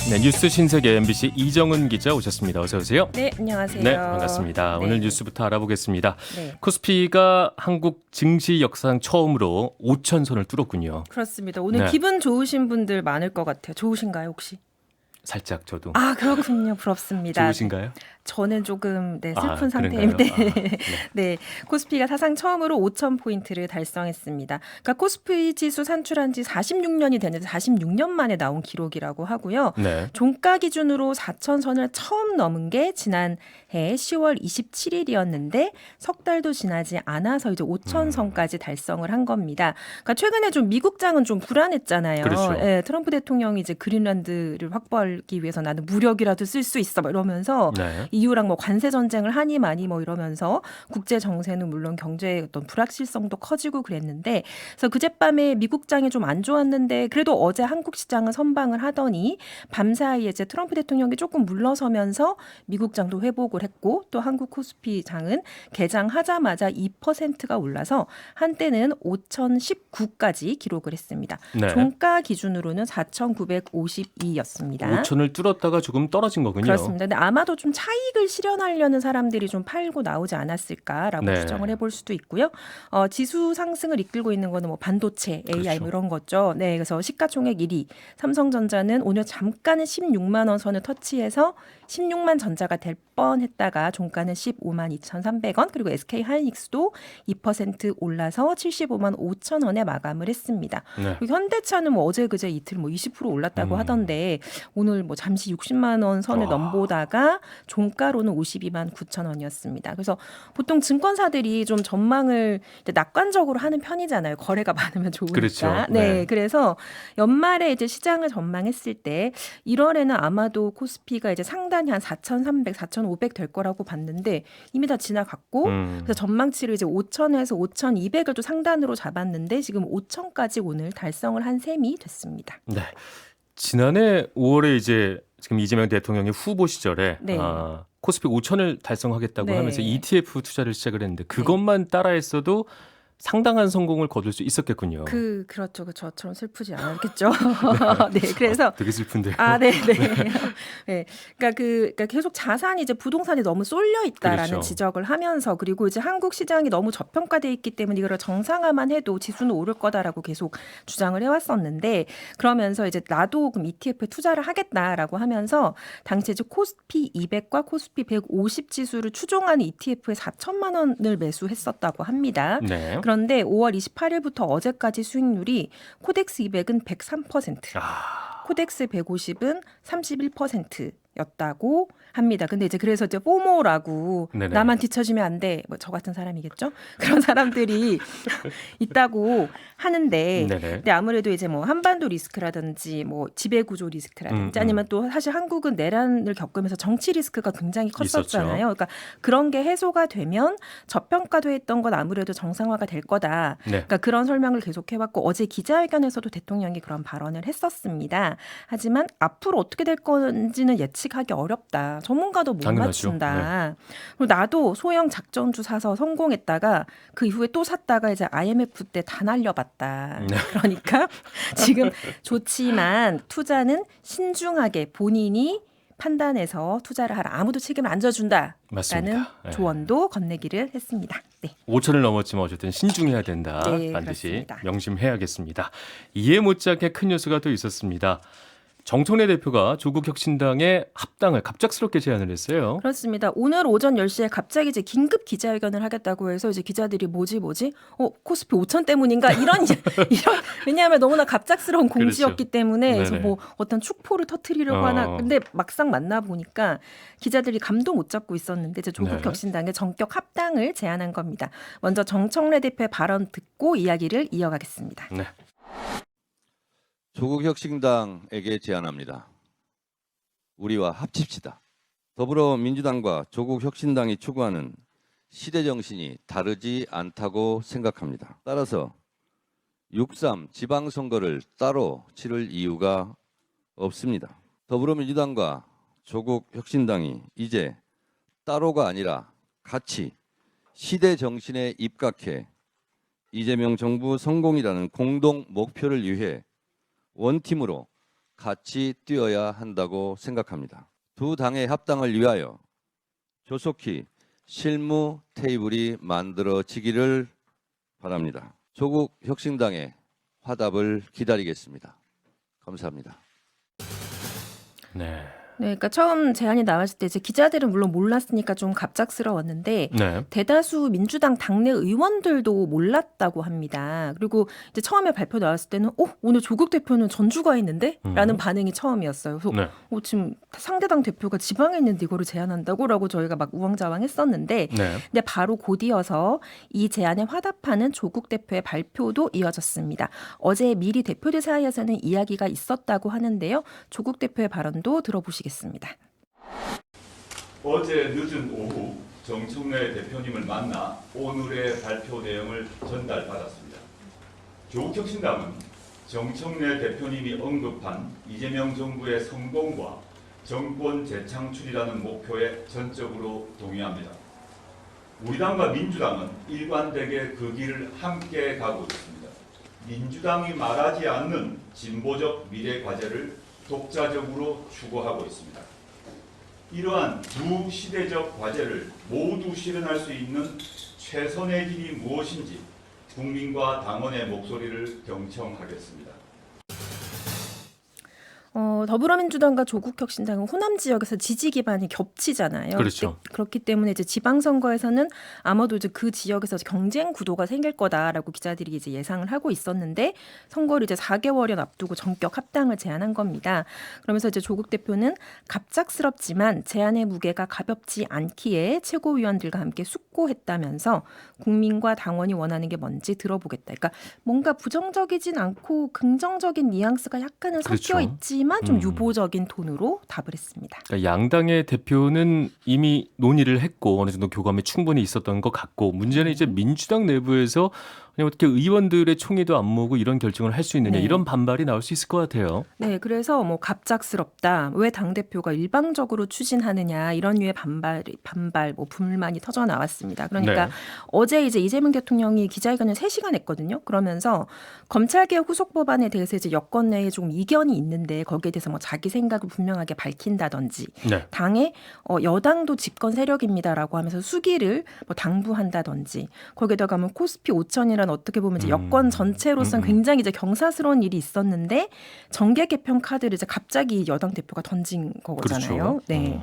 네, 뉴스 신세계 MBC 이정은 기자 오셨습니다. 어서 오세요. 네, 안녕하세요. 네, 반갑습니다. 네. 오늘 뉴스부터 알아보겠습니다. 네. 코스피가 한국 증시 역사상 처음으로 5천 선을 뚫었군요. 그렇습니다. 오늘 네. 기분 좋으신 분들 많을 것 같아요. 좋으신가요, 혹시? 살짝 저도. 아, 그렇군요. 부럽습니다. 좋으신가요? 저는 조금 슬픈 그런가요? 상태인데 네. 네, 코스피가 사상 처음으로 5,000포인트를 달성했습니다. 그러니까 코스피 지수 산출한 지 46년이 됐는데 46년 만에 나온 기록이라고 하고요. 네. 종가 기준으로 4,000선을 처음 넘은 게 지난해 10월 27일이었는데 석 달도 지나지 않아서 이제 5,000선까지 달성을 한 겁니다. 그러니까 최근에 좀 미국장은 좀 불안했잖아요. 그렇죠. 예, 트럼프 대통령이 이제 그린란드를 확보하기 위해서 나는 무력이라도 쓸 수 있어 이러면서 네. EU랑 뭐 관세 전쟁을 하니 많이 뭐 이러면서 국제 정세는 물론 경제의 어떤 불확실성도 커지고 그랬는데, 그래서 그젯밤에 미국장이 좀 안 좋았는데 그래도 어제 한국 시장은 선방을 하더니 밤사이에 이제 트럼프 대통령이 조금 물러서면서 미국장도 회복을 했고, 또 한국 코스피 장은 개장하자마자 2%가 올라서 한때는 5,019까지 기록을 했습니다. 네. 종가 기준으로는 4,952였습니다. 5천을 뚫었다가 조금 떨어진 거군요. 그렇습니다. 근데 아마도 좀 차익을 실현하려는 사람들이 좀 팔고 나오지 않았을까라고 네. 추정을 해볼 수도 있고요. 지수 상승을 이끌고 있는 거는 뭐 반도체, AI 그렇죠. 뭐 이런 거죠. 네, 그래서 시가총액 1위 삼성전자는 오늘 잠깐은 16만 원 선을 터치해서 16만 전자가 될 뻔했다가 종가는 15만 2,300원, 그리고 SK 하이닉스도 2% 올라서 75만 5천 원에 마감을 했습니다. 네. 그리고 현대차는 뭐 어제 그제 이틀 뭐 20% 올랐다고 하던데 오늘 뭐 잠시 60만 원 선을 넘보다가 종가로는 52만 9천 원이었습니다. 그래서 보통 증권사들이 좀 전망을 이제 낙관적으로 하는 편이잖아요. 거래가 많으면 좋으니까. 그렇죠. 네, 네. 그래서 연말에 이제 시장을 전망했을 때 1월에는 아마도 코스피가 이제 상단이 한 4,300, 4,500 될 거라고 봤는데 이미 다 지나갔고, 그래서 전망치를 이제 5,000에서 5,200을 또 상단으로 잡았는데 지금 5,000까지 오늘 달성을 한 셈이 됐습니다. 네. 지난해 5월에 이제 지금 이재명 대통령의 후보 시절에 네. 코스피 5천을 달성하겠다고 네. 하면서 ETF 투자를 시작을 했는데 그것만 따라했어도 상당한 성공을 거둘 수 있었겠군요. 그렇죠. 저처럼 슬프지 않았겠죠. 네, 그래서 되게 슬픈데요. 네. 네. 그러니까 계속 자산이 이제 부동산에 너무 쏠려 있다라는 그렇죠. 지적을 하면서, 그리고 이제 한국 시장이 너무 저평가돼 있기 때문에 이거를 정상화만 해도 지수는 오를 거다라고 계속 주장을 해왔었는데, 그러면서 이제 나도 그럼 ETF에 투자를 하겠다라고 하면서 당시 이제 코스피 200과 코스피 150 지수를 추종하는 ETF에 4천만 원을 매수했었다고 합니다. 네. 그런데 5월 28일부터 어제까지 수익률이 코덱스 200은 103%, 코덱스 150은 31%였다고 합니다. 근데 이제 그래서 이제 포모라고 네네. 나만 뒤처지면 안 돼, 뭐 저 같은 사람이겠죠? 그런 사람들이 있다고 하는데, 네네. 근데 아무래도 이제 뭐 한반도 리스크라든지 뭐 지배구조 리스크라든지 아니면 또 사실 한국은 내란을 겪으면서 정치 리스크가 굉장히 컸었잖아요. 있었죠. 그러니까 그런 게 해소가 되면 저평가돼 있던 건 아무래도 정상화가 될 거다. 네. 그러니까 그런 설명을 계속해왔고, 어제 기자회견에서도 대통령이 그런 발언을 했었습니다. 하지만 앞으로 어떻게 될 건지는 예측하기 어렵다. 전문가도 못 당연하죠. 맞춘다. 그리고 나도 소형 작전주 사서 성공했다가 그 이후에 또 샀다가 이제 IMF 때 다 날려봤다. 네. 그러니까 지금 좋지만 투자는 신중하게 본인이 판단해서 투자를 하라. 아무도 책임을 안 져준다라는 맞습니다. 네. 조언도 건네기를 했습니다. 네. 5천을 넘었지만 어쨌든 신중해야 된다. 네, 반드시 그렇습니다. 명심해야겠습니다. 이해 못지않게 큰 뉴스가 또 있었습니다. 정청래 대표가 조국 혁신당의 합당을 갑작스럽게 제안을 했어요. 그렇습니다. 오늘 오전 10시에 갑자기 이제 긴급 기자회견을 하겠다고 해서 이제 기자들이 뭐지? 코스피 5천 때문인가? 이런 왜냐하면 너무나 갑작스러운 공지였기 그렇죠. 때문에 그래서 네네. 뭐 어떤 축포를 터트리려고 하나. 근데 막상 만나 보니까 기자들이 감도 못 잡고 있었는데 이제 조국 네. 혁신당의 정격 합당을 제안한 겁니다. 먼저 정청래 대표의 발언 듣고 이야기를 이어가겠습니다. 네. 조국 혁신당에게 제안합니다. 우리와 합칩시다. 더불어민주당과 조국 혁신당이 추구하는 시대 정신이 다르지 않다고 생각합니다. 따라서 6.3 지방선거를 따로 치를 이유가 없습니다. 더불어민주당과 조국 혁신당이 이제 따로가 아니라 같이 시대 정신에 입각해 이재명 정부 성공이라는 공동 목표를 위해 원팀으로 같이 뛰어야 한다고 생각합니다. 두 당의 합당을 위하여 조속히 실무 테이블이 만들어지기를 바랍니다. 조국 혁신당의 화답을 기다리겠습니다. 감사합니다. 네. 네, 그러니까 처음 제안이 나왔을 때 이제 기자들은 물론 몰랐으니까 좀 갑작스러웠는데 네. 대다수 민주당 당내 의원들도 몰랐다고 합니다. 그리고 이제 처음에 발표 나왔을 때는 오늘 조국 대표는 전주가 있는데? 라는 반응이 처음이었어요. 그래서 네. 지금 상대당 대표가 지방에 있는데 이거를 제안한다고? 라고 저희가 막 우왕좌왕했었는데 네. 근데 바로 곧 이어서 이 제안에 화답하는 조국 대표의 발표도 이어졌습니다. 어제 미리 대표들 사이에서는 이야기가 있었다고 하는데요. 조국 대표의 발언도 들어보시겠습니다. 어제 늦은 오후 정청래 대표님을 만나 오늘의 발표 내용을 전달받았습니다. 조국혁신당은 정청래 대표님이 언급한 이재명 정부의 성공과 정권 재창출이라는 목표에 전적으로 동의합니다. 우리 당과 민주당은 일관되게 그 길을 함께 가고 있습니다. 민주당이 말하지 않는 진보적 미래 과제를 독자적으로 추구하고 있습니다. 이러한 두 시대적 과제를 모두 실현할 수 있는 최선의 길이 무엇인지 국민과 당원의 목소리를 경청하겠습니다. 더불어민주당과 조국혁신당은 호남 지역에서 지지 기반이 겹치잖아요. 그렇죠. 그렇기 때문에 이제 지방선거에서는 아마도 이제 그 지역에서 경쟁 구도가 생길 거다라고 기자들이 이제 예상을 하고 있었는데 선거를 이제 4개월여 앞두고 전격 합당을 제안한 겁니다. 그러면서 이제 조국 대표는 갑작스럽지만 제안의 무게가 가볍지 않기에 최고위원들과 함께 숙고했다면서 국민과 당원이 원하는 게 뭔지 들어보겠다. 그러니까 뭔가 부정적이진 않고 긍정적인 뉘앙스가 약간은 섞여 그렇죠. 있지만 좀 유보적인 톤으로 답을 했습니다. 그러니까 양당의 대표는 이미 논의를 했고 어느 정도 교감이 충분히 있었던 것 같고 문제는 이제 민주당 내부에서 그냥 어떻게 의원들의 총의도 안 모으고 이런 결정을 할 수 있느냐 네. 이런 반발이 나올 수 있을 것 같아요. 네, 그래서 뭐 갑작스럽다, 왜 당대표가 일방적으로 추진하느냐 이런 류의 반발, 뭐 불만이 터져 나왔습니다. 그러니까 네. 어제 이제 이재명 대통령이 기자회견을 3시간 했거든요. 그러면서 검찰개혁 후속 법안에 대해서 이제 여권 내에 좀 이견이 있는데 거기에 대해서 뭐 자기 생각을 분명하게 밝힌다든지 네. 당에 여당도 집권 세력입니다라고 하면서 수기를 뭐 당부한다든지 거기에다가 뭐 코스피 5천이라는 어떻게 보면 이제 여권 전체로서는 굉장히 이제 경사스러운 일이 있었는데 정계 개편 카드를 이제 갑자기 여당 대표가 던진 거잖아요. 그렇죠. 네.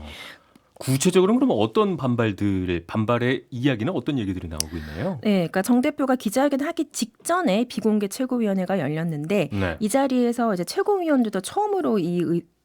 구체적으로는 그럼 어떤 반발의 이야기는 어떤 얘기들이 나오고 있나요? 네, 그러니까 정 대표가 기자회견 하기 직전에 비공개 최고위원회가 열렸는데 네. 이 자리에서 이제 최고위원들도 처음으로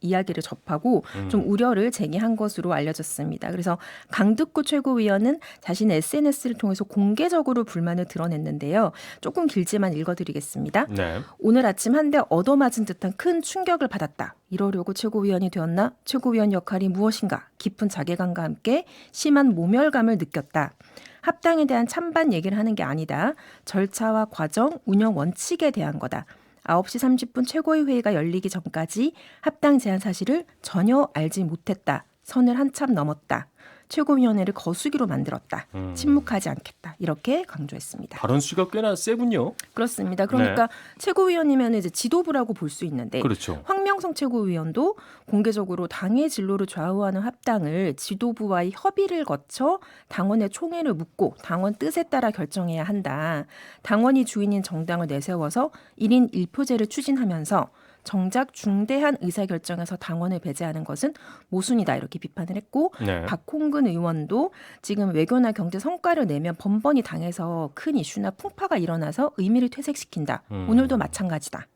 이야기를 접하고 좀 우려를 제기한 것으로 알려졌습니다. 그래서 강득구 최고위원은 자신의 SNS를 통해서 공개적으로 불만을 드러냈는데요. 조금 길지만 읽어드리겠습니다. 네. 오늘 아침 한 대 얻어맞은 듯한 큰 충격을 받았다. 이러려고 최고위원이 되었나? 최고위원 역할이 무엇인가? 깊은 자괴감과 함께 심한 모멸감을 느꼈다. 합당에 대한 찬반 얘기를 하는 게 아니다. 절차와 과정, 운영 원칙에 대한 거다. 9시 30분 최고위 회의가 열리기 전까지 합당 제안 사실을 전혀 알지 못했다. 선을 한참 넘었다. 최고위원회를 거수기로 만들었다. 침묵하지 않겠다. 이렇게 강조했습니다. 발언 수가 꽤나 세군요. 그렇습니다. 그러니까 최고위원이면 이제 지도부라고 볼 수 있는데 그렇죠. 황명성 최고위원도 공개적으로 당의 진로를 좌우하는 합당을 지도부와의 협의를 거쳐 당원의 총회를 묻고 당원 뜻에 따라 결정해야 한다. 당원이 주인인 정당을 내세워서 1인 1표제를 추진하면서 정작 중대한 의사결정에서 당원을 배제하는 것은 모순이다 이렇게 비판을 했고 네. 박홍근 의원도 지금 외교나 경제 성과를 내면 번번이 당에서 큰 이슈나 풍파가 일어나서 의미를 퇴색시킨다. 오늘도 마찬가지다.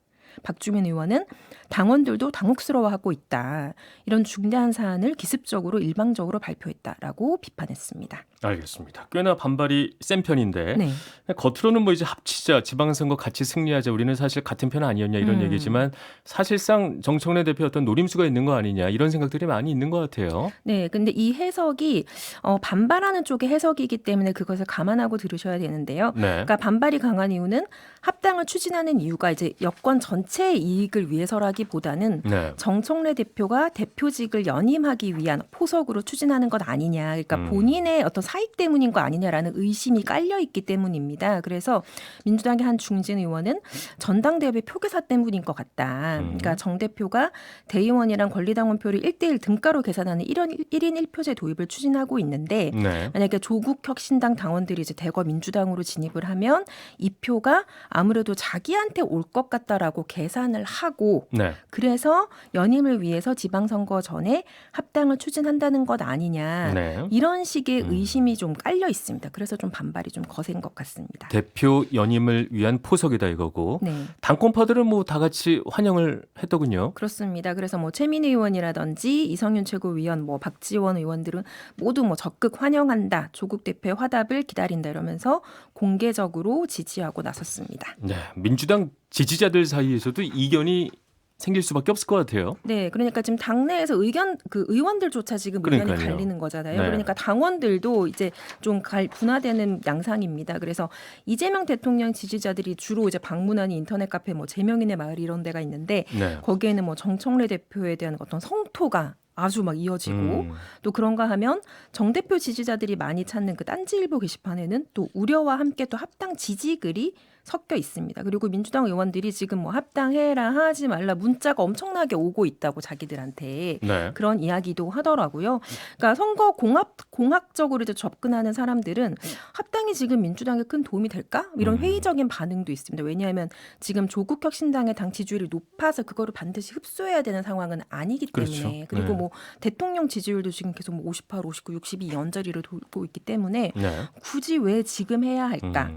박주민 의원은 당원들도 당혹스러워하고 있다. 이런 중대한 사안을 기습적으로 일방적으로 발표했다라고 비판했습니다. 알겠습니다. 꽤나 반발이 센 편인데 네. 겉으로는 뭐 이제 합치자, 지방선거 같이 승리하자, 우리는 사실 같은 편 아니었냐 이런 얘기지만 사실상 정청래 대표 어떤 노림수가 있는 거 아니냐 이런 생각들이 많이 있는 것 같아요. 네, 근데 이 해석이 반발하는 쪽의 해석이기 때문에 그것을 감안하고 들으셔야 되는데요. 네. 그러니까 반발이 강한 이유는 합당을 추진하는 이유가 이제 여권 전체 전체 이익을 위해서라기보다는 네. 정청래 대표가 대표직을 연임하기 위한 포석으로 추진하는 것 아니냐. 그러니까 본인의 어떤 사익 때문인 거 아니냐라는 의심이 깔려 있기 때문입니다. 그래서 민주당의 한 중진 의원은 전당대회 표계사 때문인 것 같다. 그러니까 정 대표가 대의원이랑 권리당원표를 1대1 등가로 계산하는 1인 1표제 도입을 추진하고 있는데 네. 만약에 조국 혁신당 당원들이 이제 대거 민주당으로 진입을 하면 이 표가 아무래도 자기한테 올 것 같다라고 계산을 하고 네. 그래서 연임을 위해서 지방선거 전에 합당을 추진한다는 것 아니냐. 네. 이런 식의 의심이 좀 깔려 있습니다. 그래서 좀 반발이 좀 거센 것 같습니다. 대표 연임을 위한 포석이다 이거고 네. 당권파들은 뭐 다 같이 환영을 했더군요. 그렇습니다. 그래서 뭐 최민희 의원이라든지 이성윤 최고위원, 뭐 박지원 의원들은 모두 뭐 적극 환영한다, 조국 대표의 화답을 기다린다 이러면서 공개적으로 지지하고 나섰습니다. 네. 민주당 지지자들 사이에서도 이견이 생길 수밖에 없을 것 같아요. 네, 그러니까 지금 당내에서 의원들조차 지금 의견이 그러니까요. 갈리는 거잖아요. 네. 그러니까 당원들도 이제 좀 분화되는 양상입니다. 그래서 이재명 대통령 지지자들이 주로 이제 방문하는 인터넷 카페, 뭐 제명인의 마을 이런 데가 있는데 네. 거기에는 뭐 정청래 대표에 대한 어떤 성토가 아주 막 이어지고 또 그런가 하면 정 대표 지지자들이 많이 찾는 그 딴지일보 게시판에는 또 우려와 함께 또 합당 지지글이 섞여 있습니다. 그리고 민주당 의원들이 지금 뭐 합당해라 하지 말라 문자가 엄청나게 오고 있다고 자기들한테 네. 그런 이야기도 하더라고요. 그러니까 선거 공학적으로 이제 접근하는 사람들은 합당이 지금 민주당에 큰 도움이 될까? 이런 회의적인 반응도 있습니다. 왜냐하면 지금 조국 혁신당의 당 지지율이 높아서 그거를 반드시 흡수해야 되는 상황은 아니기 때문에 그렇죠. 그리고 네. 뭐 대통령 지지율도 지금 계속 뭐 58, 59, 62 연자리를 돌고 있기 때문에 네. 굳이 왜 지금 해야 할까?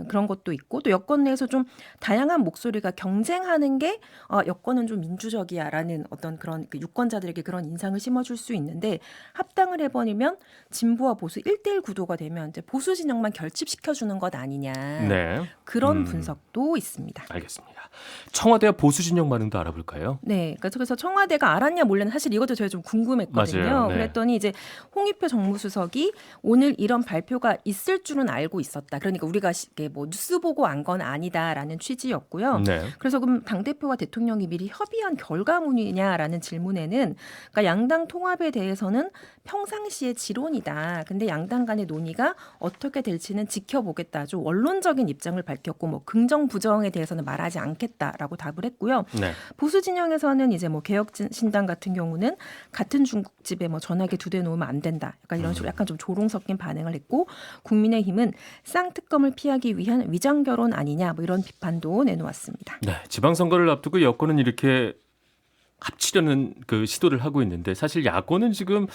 그런 것도 있고 또 여권 내에서 좀 다양한 목소리가 경쟁하는 게 여권은 좀 민주적이야라는 어떤 그런 그 유권자들에게 그런 인상을 심어줄 수 있는데 합당을 해버리면 진보와 보수 1대1 구도가 되면 이제 보수 진영만 결집시켜주는 것 아니냐 네. 그런 분석도 있습니다. 알겠습니다. 청와대와 보수 진영 반응도 알아볼까요? 네, 그래서 청와대가 알았냐 몰랐냐 사실 이것도 제가 좀 궁금했거든요. 맞아요. 네. 그랬더니 이제 홍익표 정무수석이 오늘 이런 발표가 있을 줄은 알고 있었다. 그러니까 우리가 뭐 뉴스 보고 안 건 아니다라는 취지였고요. 네. 그래서 그럼 당 대표와 대통령이 미리 협의한 결과물이냐라는 질문에는 그러니까 양당 통합에 대해서는 평상시의 지론이다. 근데 양당 간의 논의가 어떻게 될지는 지켜보겠다. 좀 원론적인 입장을 밝혔고 뭐 긍정 부정에 대해서는 말하지 않겠다라고 답을 했고요. 네. 보수 진영에서는 이제 뭐 개혁신당 같은 경우는 같은 중국집에 뭐 전화기 2대 놓으면 안 된다. 약간 이런 식으로 약간 좀 조롱 섞인 반응을 했고 국민의힘은 쌍특검을 피하기 위한 위장 결혼 아니냐 뭐 이런 비판도 내놓았습니다. 네. 지방선거를 앞두고 여권은 이렇게 합치려는 그 시도를 하고 있는데 사실 야권은 지금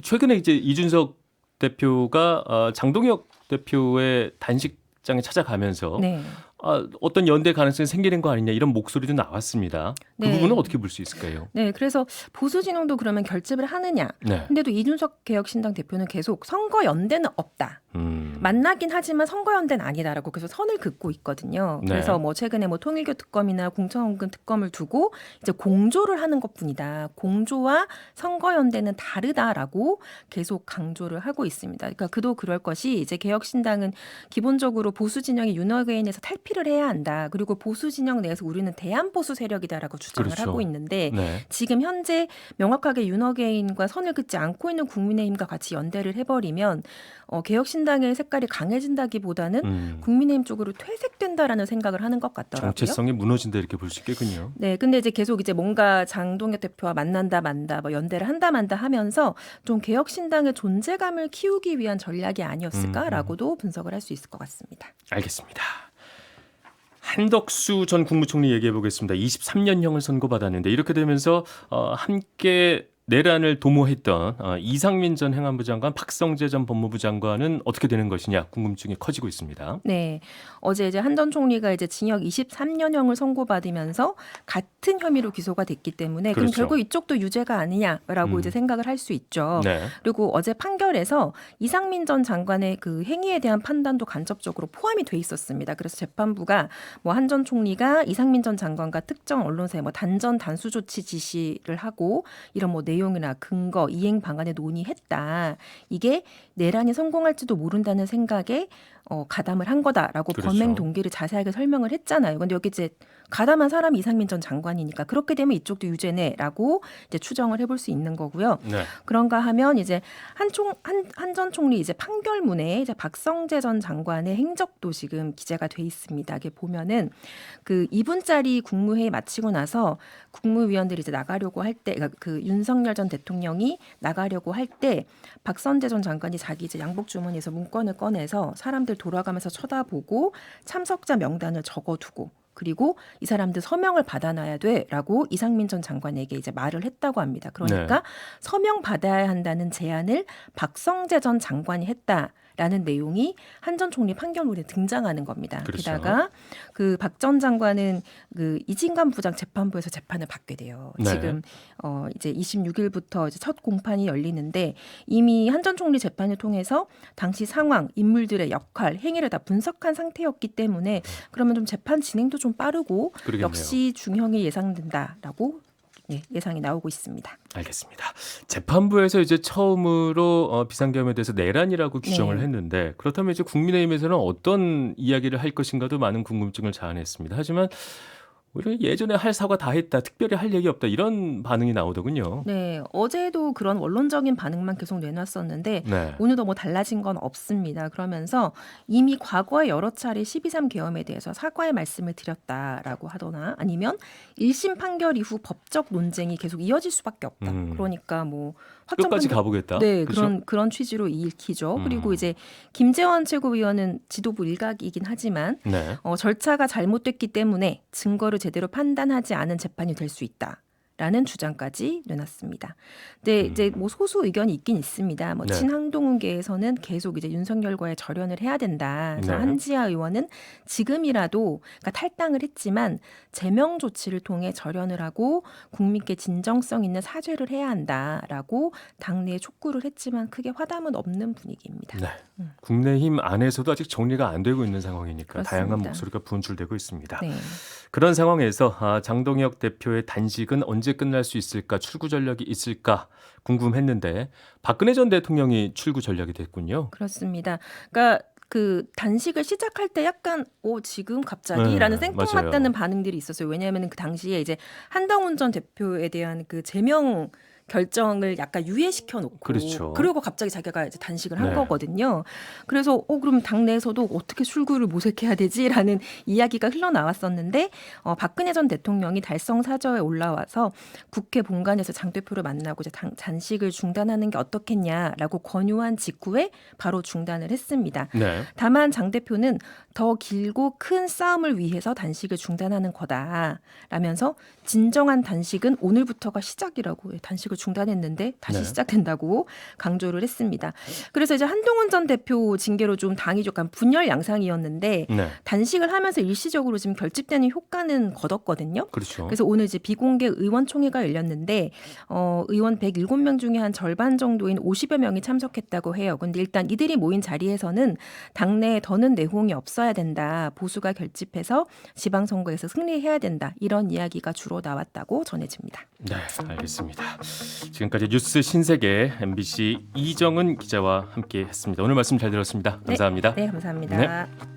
최근에 이제 이준석 대표가 장동혁 대표의 단식장에 찾아가면서 네. 어떤 연대 가능성이 생기는 거 아니냐 이런 목소리도 나왔습니다. 그 네. 부분은 어떻게 볼 수 있을까요? 네, 그래서 보수 진영도 그러면 결집을 하느냐? 네. 근데도 이준석 개혁신당 대표는 계속 선거 연대는 없다. 만나긴 하지만 선거 연대는 아니다라고 계속 선을 긋고 있거든요. 네. 그래서 뭐 최근에 뭐 통일교 특검이나 공천원금 특검을 두고 이제 공조를 하는 것뿐이다. 공조와 선거 연대는 다르다라고 계속 강조를 하고 있습니다. 그러니까 그도 그럴 것이 이제 개혁신당은 기본적으로 보수 진영이 윤핵관에서 탈피를 해야 한다. 그리고 보수 진영 내에서 우리는 대한보수 세력이다라고 주장을 그렇죠. 하고 있는데 네. 지금 현재 명확하게 윤핵관과 선을 긋지 않고 있는 국민의힘과 같이 연대를 해버리면 개혁신당의 색깔이 강해진다기보다는 국민의힘 쪽으로 퇴색된다라는 생각을 하는 것 같더라고요. 정체성이 무너진다 이렇게 볼 수 있겠군요. 네, 근데 이제 계속 이제 뭔가 장동혁 대표와 만난다 만다, 뭐 연대를 한다 만다 하면서 좀 개혁신당의 존재감을 키우기 위한 전략이 아니었을까라고도 분석을 할 수 있을 것 같습니다. 알겠습니다. 한덕수 전 국무총리 얘기해 보겠습니다. 23년형을 선고받았는데 이렇게 되면서 함께 내란을 도모했던 이상민 전 행안부 장관, 박성재 전 법무부 장관은 어떻게 되는 것이냐 궁금증이 커지고 있습니다. 네, 어제 이제 한 전 총리가 이제 징역 23년형을 선고받으면서 같은 혐의로 기소가 됐기 때문에 그럼 그렇죠. 결국 이쪽도 유죄가 아니냐라고 이제 생각을 할 수 있죠. 네. 그리고 어제 판결에서 이상민 전 장관의 그 행위에 대한 판단도 간접적으로 포함이 돼 있었습니다. 그래서 재판부가 뭐 한 전 총리가 이상민 전 장관과 특정 언론사에 뭐 단전 단수 조치 지시를 하고 이런 뭐 내용이나 근거, 이행 방안에 논의했다. 이게 내란이 성공할지도 모른다는 생각에 가담을 한 거다라고 그렇죠. 범행 동기를 자세하게 설명을 했잖아요. 근데 여기 이제 가담한 사람이 이상민 전 장관이니까 그렇게 되면 이쪽도 유죄네라고 이제 추정을 해볼 수 있는 거고요. 네. 그런가 하면 이제 한 전 총리 이제 판결문에 이제 박성재 전 장관의 행적도 지금 기재가 돼 있습니다. 이게 보면은 그 2분짜리 국무회의 마치고 나서 국무위원들이 이제 나가려고 할 때, 그러니까 그 윤석열 전 대통령이 나가려고 할 때 박성재 전 장관이 자기 이제 양복 주머니에서 문건을 꺼내서 사람들 돌아가면서 쳐다보고 참석자 명단을 적어두고. 그리고 이 사람들 서명을 받아놔야 돼라고 이상민 전 장관에게 이제 말을 했다고 합니다. 그러니까 서명 받아야 한다는 제안을 박성재 전 장관이 했다라는 내용이 한 전 총리 판결문에 등장하는 겁니다. 그렇죠. 게다가 그 박 전 장관은 그 이진관 부장 재판부에서 재판을 받게 돼요. 네. 지금 이제 26일부터 이제 첫 공판이 열리는데 이미 한 전 총리 재판을 통해서 당시 상황, 인물들의 역할, 행위를 다 분석한 상태였기 때문에 그러면 좀 재판 진행도 좀 빠르고 그러겠네요. 역시 중형이 예상된다라고 예상이 나오고 있습니다. 알겠습니다. 재판부에서 이제 처음으로 비상계엄에 대해서 내란이라고 규정을 네. 했는데 그렇다면 이제 국민의힘에서는 어떤 이야기를 할 것인가도 많은 궁금증을 자아냈습니다. 하지만 오히려 예전에 할 사과 다 했다, 특별히 할 얘기 없다 이런 반응이 나오더군요. 네, 어제도 그런 원론적인 반응만 계속 내놨었는데 네. 오늘도 뭐 달라진 건 없습니다. 그러면서 이미 과거에 여러 차례 12.3 계엄에 대해서 사과의 말씀을 드렸다라고 하거나 아니면 1심 판결 이후 법적 논쟁이 계속 이어질 수밖에 없다. 그러니까 뭐 끝까지 판결- 가보겠다. 네, 그렇죠? 그런 취지로 읽히죠. 그리고 이제 김재원 최고위원은 지도부 일각이긴 하지만 네. 절차가 잘못됐기 때문에 증거를 제대로 판단하지 않은 재판이 될 수 있다. 라는 주장까지 내놨습니다. 근데 이제 뭐 소수 의견이 있긴 있습니다. 뭐 네. 친한동훈계에서는 계속 이제 윤석열과의 절연을 해야 된다. 그래서 네. 한지아 의원은 지금이라도 그러니까 탈당을 했지만 제명 조치를 통해 절연을 하고 국민께 진정성 있는 사죄를 해야 한다라고 당내에 촉구를 했지만 크게 화담은 없는 분위기입니다. 네. 국내힘 안에서도 아직 정리가 안 되고 있는 상황이니까 그렇습니다. 다양한 목소리가 분출되고 있습니다. 네. 그런 상황에서 장동혁 대표의 단식은 언제 끝날 수 있을까, 출구 전략이 있을까 궁금했는데 박근혜 전 대통령이 출구 전략이 됐군요. 그렇습니다. 그러니까 그 단식을 시작할 때 약간 지금 갑자기라는 네, 생뚱맞다는 맞아요. 반응들이 있었어요. 왜냐하면 그 당시에 이제 한동훈 전 대표에 대한 그 제명 결정을 약간 유예시켜 놓고 그렇죠. 그리고 갑자기 자기가 이제 단식을 한 네. 거거든요. 그래서 그럼 당내에서도 어떻게 출구를 모색해야 되지라는 이야기가 흘러나왔었는데 박근혜 전 대통령이 달성 사저에 올라와서 국회 본관에서 장 대표를 만나고 이제 단식을 중단하는 게 어떻겠냐라고 권유한 직후에 바로 중단을 했습니다. 네. 다만 장 대표는 더 길고 큰 싸움을 위해서 단식을 중단하는 거다라면서 진정한 단식은 오늘부터가 시작이라고 단식을 중단했는데 다시 네. 시작된다고 강조를 했습니다. 그래서 이제 한동훈 전 대표 징계로 좀 당이 약간 분열 양상이었는데 네. 단식을 하면서 일시적으로 지금 결집되는 효과는 거뒀거든요. 그렇죠. 그래서 오늘 이제 비공개 의원총회가 열렸는데 의원 107명 중에 한 절반 정도인 50여 명이 참석했다고 해요. 근데 일단 이들이 모인 자리에서는 당내에 더는 내홍이 없어야 된다. 보수가 결집해서 지방선거에서 승리해야 된다. 이런 이야기가 주로 나왔다고 전해집니다. 네, 알겠습니다. 지금까지 뉴스 신세계 MBC 이정은 기자와 함께했습니다. 오늘 말씀 잘 들었습니다. 감사합니다. 네, 감사합니다. 네.